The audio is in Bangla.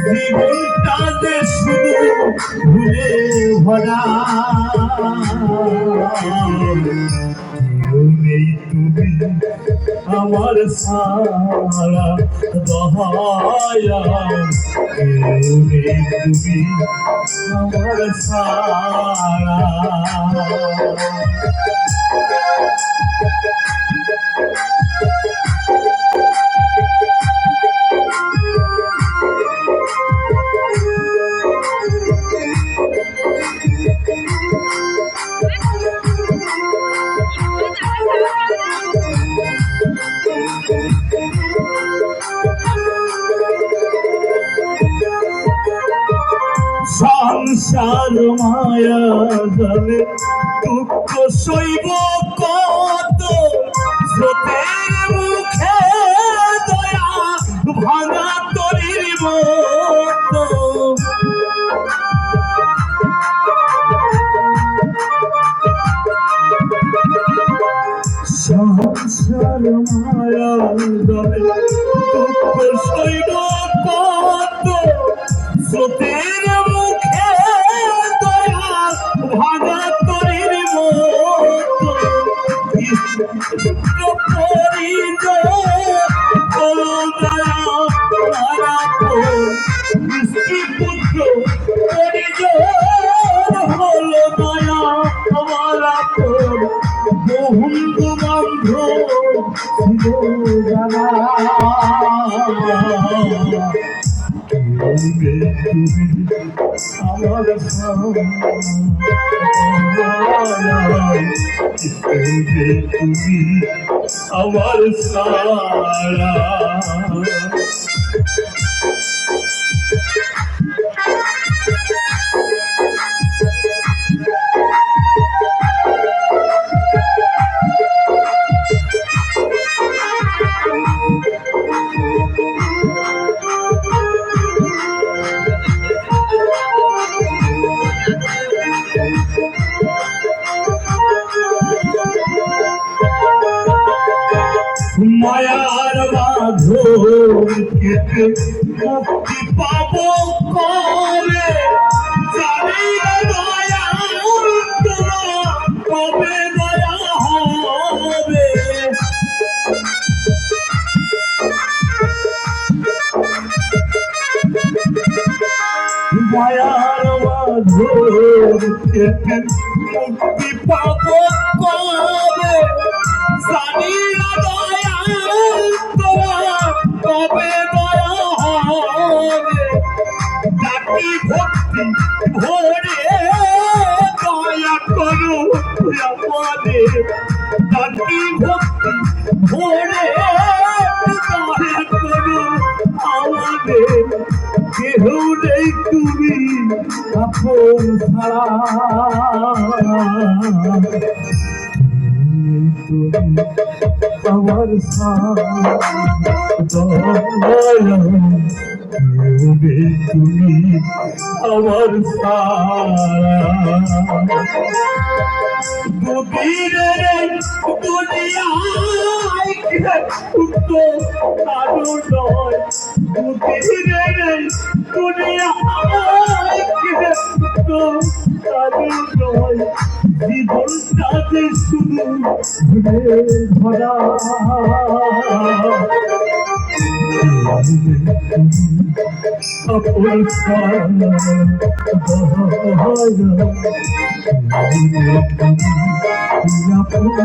জীবনটা যে শুধু ভুলে ভরা নেই তুমি আমার সারা দহায়া নেই তুমি আমার সারা সংসার মায়া জালে দুঃখ সইব কত স্রোতের মুখে দয়া ভাঙা তরির মতো সংসার মায়া জালে দুঃখ সইব কত স্রোতের মুখে দয়া ভাঙা তরির মতো পুত্র হলো দয়া আমার বহু বান্ধব জানা আমার তুমি আমার সারা মায়ার বাঁধন কেটে মুক্তি পাব কবে জানি না দয়ার তোমার কবে দয়া হবে মায়ার বাঁধন কেটে মুক্তি পাব কবে জানি না কবে দয়া হবে ডাকি ভক্তি ভরে দয়া করো আমাদের ডাকি ভক্তি ভরে দয়া করো আমাদের কেহ নেই তুমি আপন ছাড়া আমার তুমি আমার দুদিনের দুনিয়ায় কারো নয় দুদিনের দুনিয়ায় কারো নয় জীবনটা যে শুধু ভুলে ভরা আপন আপন